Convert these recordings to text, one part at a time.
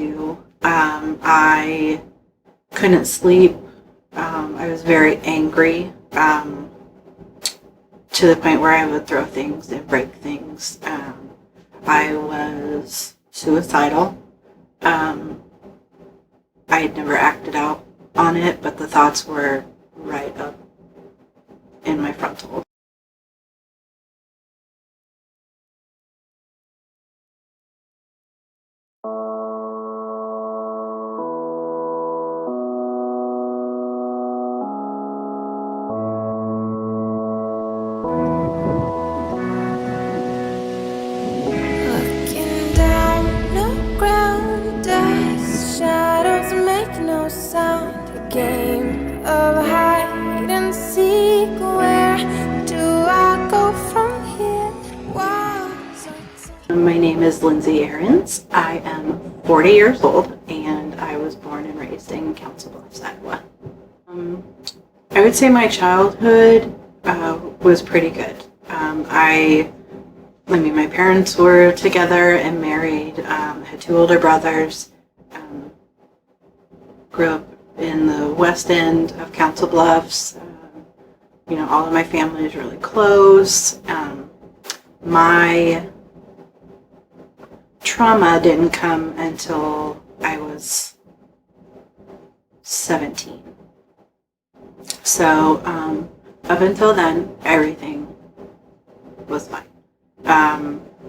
you. I couldn't sleep. I was very angry to the point where I would throw things and break things. I was suicidal. I had never acted out on it, but the thoughts were right up in my frontal. Looking down the ground, as shadows make no sound. A game of hide and seek. Where do I go from here? My name is Lindsay. I am 40 years old, and I was born and raised in Council Bluffs, Iowa. I would say my childhood was pretty good. My parents were together and married. Had two older brothers. Grew up in the west end of Council Bluffs. All of my family is really close. My trauma didn't come until I was 17. So up until then, everything was fine.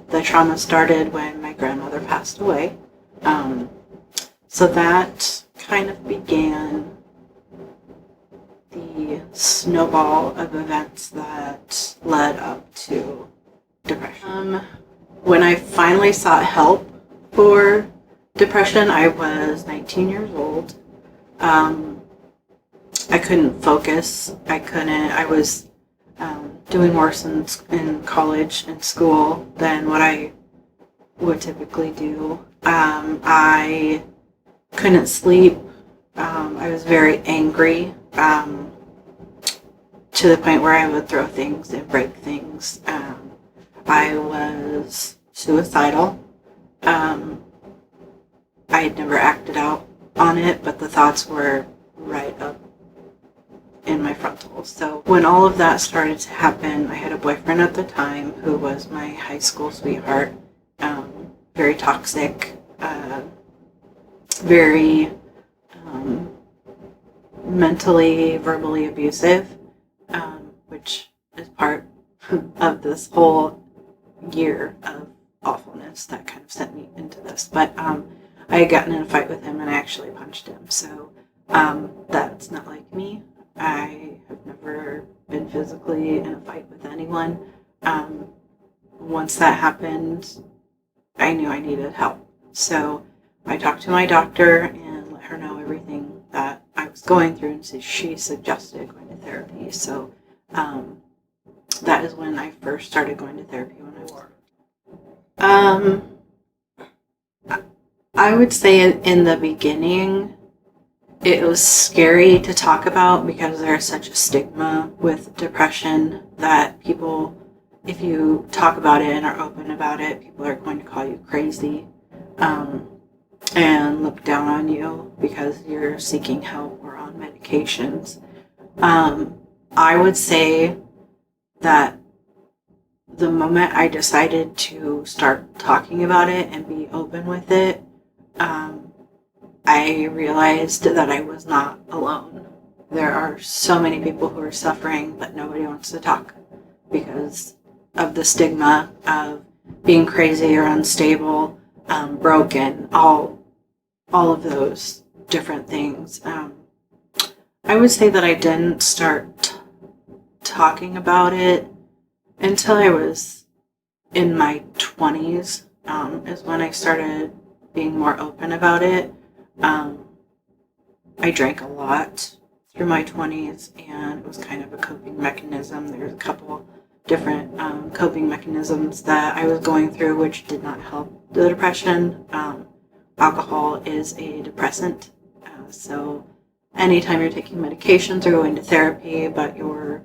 The trauma started when my grandmother passed away. So that kind of began the snowball of events that led up to depression. When I finally sought help for depression, I was 19 years old. I couldn't focus. I was doing worse in college and school than what I would typically do. I couldn't sleep. I was very angry to the point where I would throw things and break things. I was suicidal. I had never acted out on it, but the thoughts were right up in my frontal. So when all of that started to happen, I had a boyfriend at the time who was my high school sweetheart. Very toxic, very mentally, verbally abusive, which is part of this whole year of awfulness that kind of sent me into this. But I had gotten in a fight with him and I actually punched him. So that's not like me. I have never been physically in a fight with anyone. Once that happened, I knew I needed help. So I talked to my doctor and let her know everything that I was going through, and so she suggested going to therapy. So that is when I first started going to therapy when I was. I would say in the beginning, it was scary to talk about because there's such a stigma with depression that people, if you talk about it and are open about it, people are going to call you crazy and look down on you because you're seeking help or on medications. I would say that the moment I decided to start talking about it and be open with it, I realized that I was not alone. There are so many people who are suffering, but nobody wants to talk because of the stigma of being crazy or unstable, broken, all of those different things. I would say that I didn't start talking about it until I was in my 20s, is when I started being more open about it. I drank a lot through my 20s, and it was kind of a coping mechanism. There's a couple different coping mechanisms that I was going through which did not help the depression. Alcohol is a depressant, so anytime you're taking medications or going to therapy but you're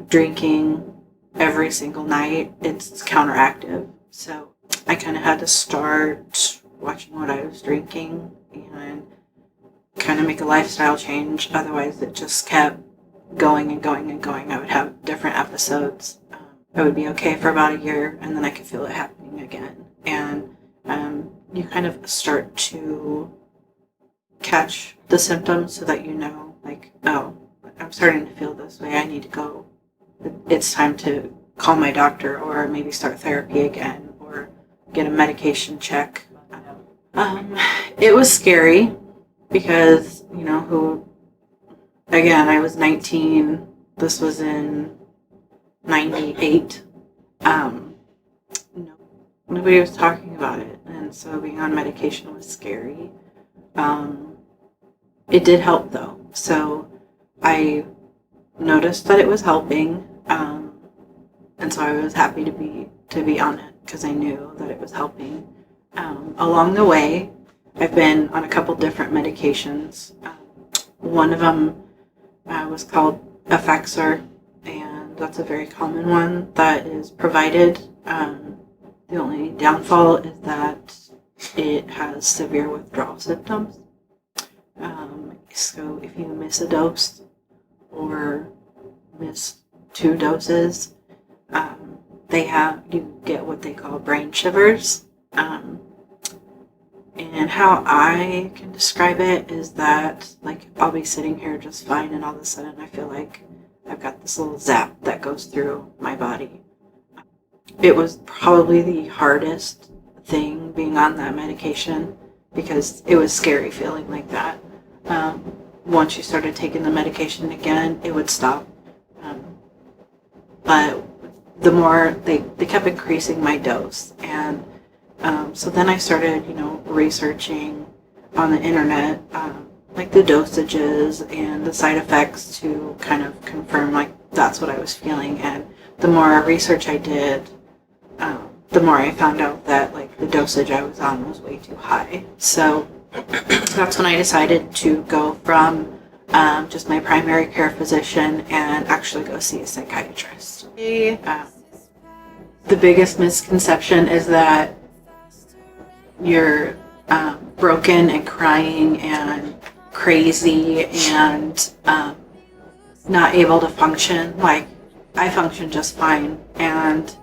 drinking every single night, it's counteractive. So I kind of had to start watching what I was drinking and kind of make a lifestyle change. Otherwise, it just kept going and going and going. I would have different episodes. I would be okay for about a year, and then I could feel it happening again. And you kind of start to catch the symptoms so that you know, like, oh, I'm starting to feel this way. I need to go. It's time to call my doctor, or maybe start therapy again, or get a medication check. It was scary because, again, I was 19. This was in 98. Nobody was talking about it, and so being on medication was scary. It did help though, so I noticed that it was helping, and so I was happy to be on it because I knew that it was helping. Along the way, I've been on a couple different medications. One of them was called Effexor, and that's a very common one that is provided. The only downfall is that it has severe withdrawal symptoms. So if you miss a dose or miss 2 doses, you get what they call brain shivers. And how I can describe it is that, like, I'll be sitting here just fine, and all of a sudden I feel like I've got this little zap that goes through my body. It was probably the hardest thing being on that medication because it was scary feeling like that. Once you started taking the medication again, it would stop. But the more they kept increasing my dose, and so then I started, researching on the internet, like the dosages and the side effects to kind of confirm like that's what I was feeling. And the more research I did, the more I found out that like the dosage I was on was way too high. So that's when I decided to go from just my primary care physician and actually go see a psychiatrist. The biggest misconception is that you're broken and crying and crazy and not able to function. Like, I function just fine. And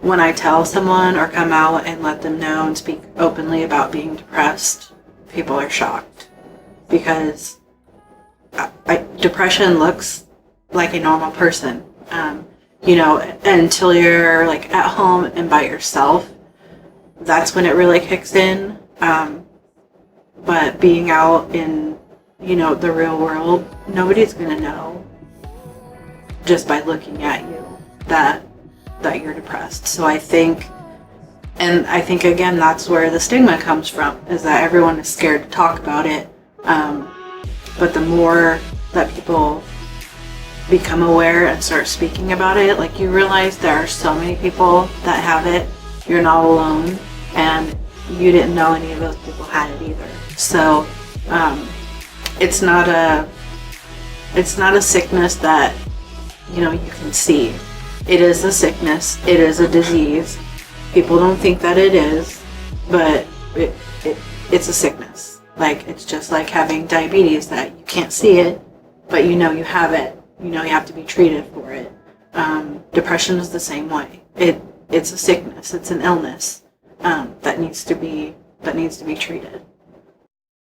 when I tell someone or come out and let them know and speak openly about being depressed, people are shocked because depression looks like a normal person. Until you're like at home and by yourself, that's when it really kicks in. But being out in, the real world, nobody's going to know just by looking at you that you're depressed. So I think again, that's where the stigma comes from, is that everyone is scared to talk about it. But the more that people become aware and start speaking about it, like, you realize there are so many people that have it. You're not alone, and you didn't know any of those people had it either. So it's not a sickness that you can see. It is a sickness. It is a disease. People don't think that it is, but it's a sickness. Like, it's just like having diabetes, that you can't see it, but you have it. You have to be treated for it. Depression is the same way. It's a sickness. It's an illness that needs to be treated.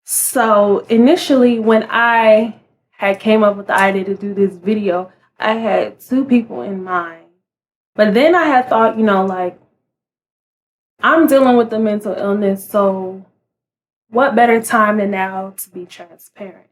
So initially, when I had came up with the idea to do this video, I had 2 people in mind. But then I had thought, I'm dealing with a mental illness, so what better time than now to be transparent?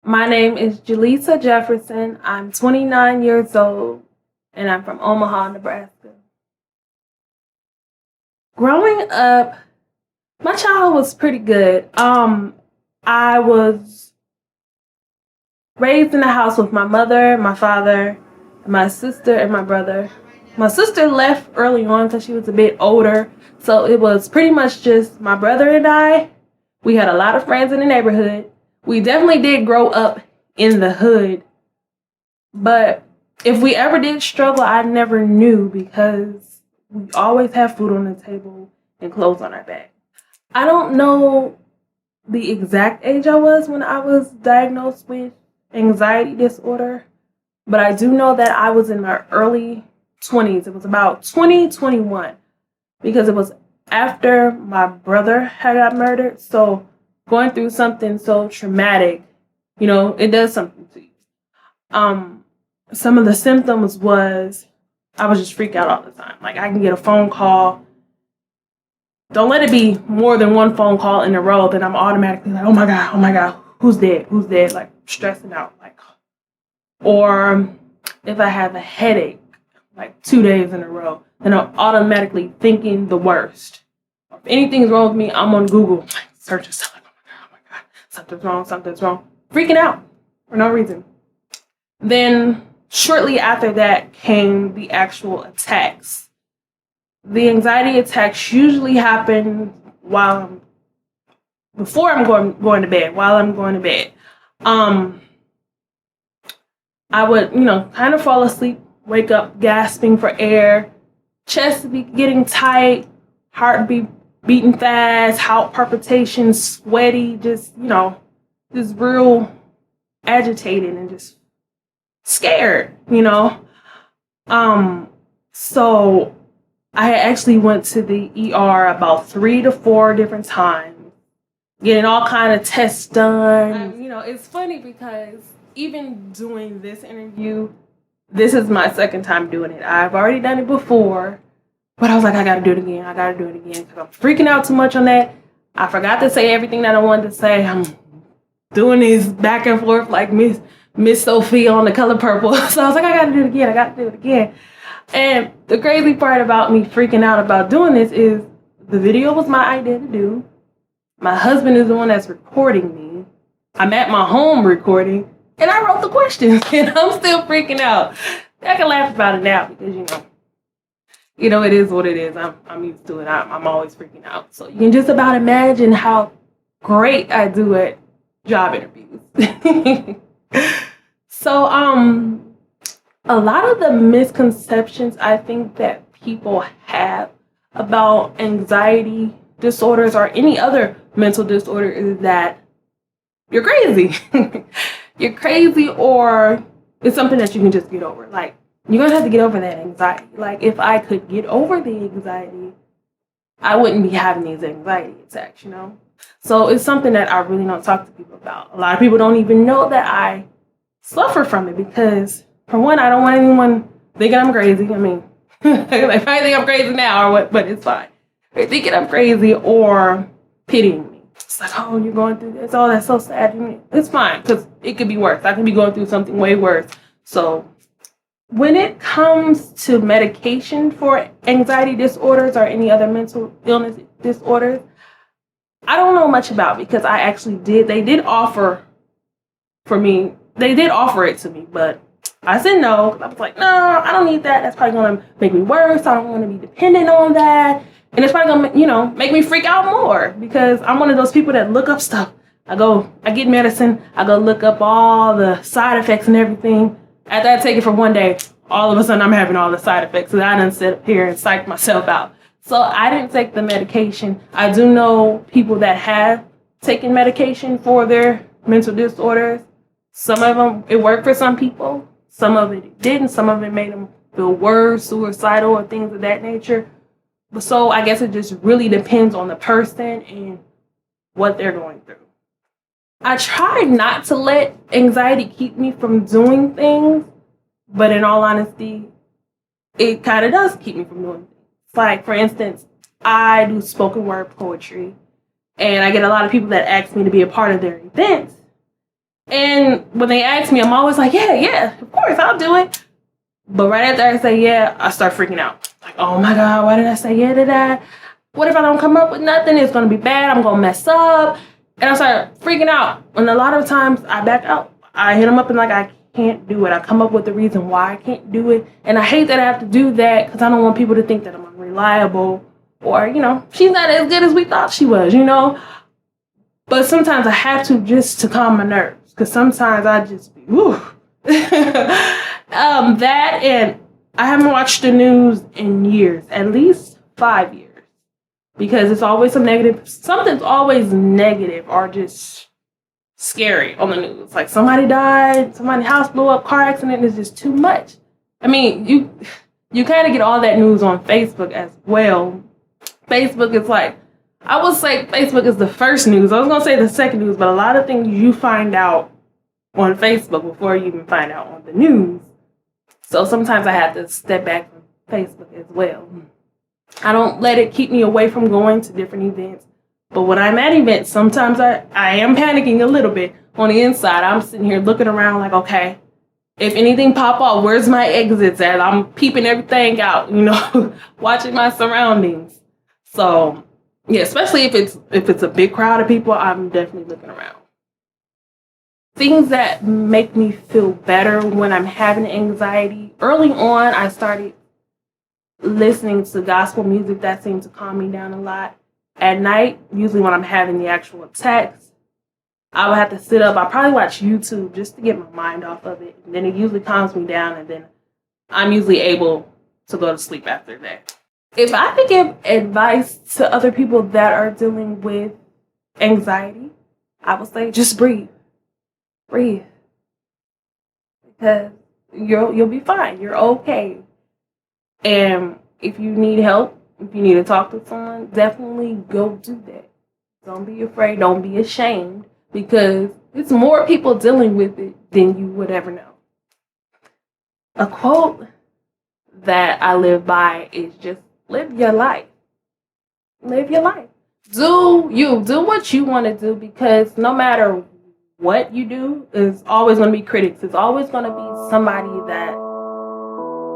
My name is Jaleesa Jefferson. I'm 29 years old, and I'm from Omaha, Nebraska. Growing up, my childhood was pretty good. I was raised in the house with my mother, my father, my sister, and my brother. My sister left early on because she was a bit older, so it was pretty much just my brother and I. We had a lot of friends in the neighborhood. We definitely did grow up in the hood, but if we ever did struggle, I never knew because we always had food on the table and clothes on our back. I don't know the exact age I was when I was diagnosed with anxiety disorder, but I do know that I was in my early 20s. It was about 2021 because it was after my brother had got murdered. So going through something so traumatic, it does something to you. Some of the symptoms was I was just freak out all the time. Like I can get a phone call. Don't let it be more than one phone call in a row, then I'm automatically like, oh my God, who's dead? Like stressing out. Or if I have a headache, like 2 days in a row, then I'm automatically thinking the worst. If anything's wrong with me, I'm on Google, searching something. Oh my God, something's wrong. Freaking out for no reason. Then shortly after that came the actual attacks. The anxiety attacks usually happen before I'm going to bed, while I'm going to bed. I would, kind of fall asleep, wake up gasping for air, chest be getting tight, heart beating fast, heart palpitations, sweaty, just real agitated and just scared, So I actually went to the ER about 3 to 4 different times, getting all kind of tests done. It's funny because even doing this interview, this is my second time doing it. I've already done it before, but I was like, I gotta do it again because I'm freaking out too much on that. I forgot to say everything that I wanted to say. I'm doing this back and forth like Miss Sophia on The Color Purple. So I was like, I gotta do it again. And the crazy part about me freaking out about doing this is the video was my idea to do. My husband is the one that's recording me. I'm at my home recording, and I wrote the questions, and I'm still freaking out. I can laugh about it now because, it is what it is. I'm used to it. I'm always freaking out. So you can just about imagine how great I do at job interviews. So, a lot of the misconceptions I think that people have about anxiety disorders or any other mental disorder is that you're crazy. You're crazy, or it's something that you can just get over. Like, you're going to have to get over that anxiety. Like, if I could get over the anxiety, I wouldn't be having these anxiety attacks, So it's something that I really don't talk to people about. A lot of people don't even know that I suffer from it because, for one, I don't want anyone thinking I'm crazy. I mean, they probably think I'm crazy now or what, but it's fine. They're thinking I'm crazy or pitying me. It's like, oh, you're going through this. Oh, that's so sad. It's fine because it could be worse. I could be going through something way worse. So when it comes to medication for anxiety disorders or any other mental illness disorders, I don't know much about because they did offer it to me, but I said no. I was like, no, I don't need that. That's probably going to make me worse. I don't want to be dependent on that. And it's probably going to, make me freak out more because I'm one of those people that look up stuff. I get medicine. I go look up all the side effects and everything. After I take it for one day, all of a sudden I'm having all the side effects. So I done sit up here and psych myself out. So I didn't take the medication. I do know people that have taken medication for their mental disorders. Some of them, it worked for some people. Some of it didn't. Some of it made them feel worse, suicidal, or things of that nature. So I guess it just really depends on the person and what they're going through. I try not to let anxiety keep me from doing things, but in all honesty, it kind of does keep me from doing things. Like, for instance, I do spoken word poetry, and I get a lot of people that ask me to be a part of their events. And when they ask me, I'm always like, yeah, of course, I'll do it. But right after I say yeah, I start freaking out. Like, oh my God, why did I say yeah to that? What if I don't come up with nothing? It's going to be bad. I'm going to mess up. And I start freaking out. And a lot of times I back out. I hit them up and like, I can't do it. I come up with the reason why I can't do it. And I hate that I have to do that because I don't want people to think that I'm unreliable or, she's not as good as we thought she was, But sometimes I have to just to calm my nerves because sometimes I just be, woo. That and I haven't watched the news in years, at least 5 years, because it's always something's always negative or just scary on the news. Like somebody died, somebody's house blew up, car accident is just too much. I mean, you kind of get all that news on Facebook as well. Facebook is like, I would say Facebook is the first news. I was going to say the second news, but a lot of things you find out on Facebook before you even find out on the news. So sometimes I have to step back from Facebook as well. I don't let it keep me away from going to different events. But when I'm at events, sometimes I am panicking a little bit on the inside. I'm sitting here looking around like, okay, if anything pop off, where's my exits at? I'm peeping everything out, watching my surroundings. So yeah, especially if it's a big crowd of people, I'm definitely looking around. Things that make me feel better when I'm having anxiety. Early on, I started listening to gospel music that seemed to calm me down a lot. At night, usually when I'm having the actual attacks, I would have to sit up. I probably watch YouTube just to get my mind off of it. And then it usually calms me down, and then I'm usually able to go to sleep after that. If I could give advice to other people that are dealing with anxiety, I would say just breathe. Breathe. Because you'll be fine. You're okay. And if you need help, if you need to talk to someone, definitely go do that. Don't be afraid. Don't be ashamed. Because it's more people dealing with it than you would ever know. A quote that I live by is just live your life. Live your life. Do what you want to do, because no matter what you do, there's always going to be critics. There's always going to be somebody that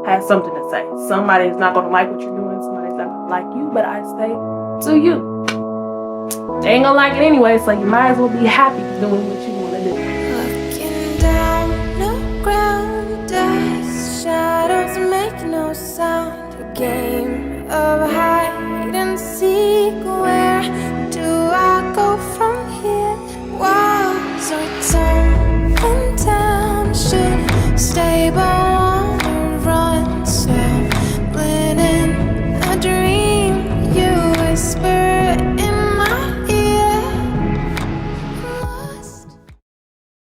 has something to say. Somebody's not going to like what you're doing. Somebody's not going to like you, but I say, do you. They ain't going to like it anyway, so you might as well be happy doing what you want to do. Looking down, no ground, dust, shadows make no sound. A game of hide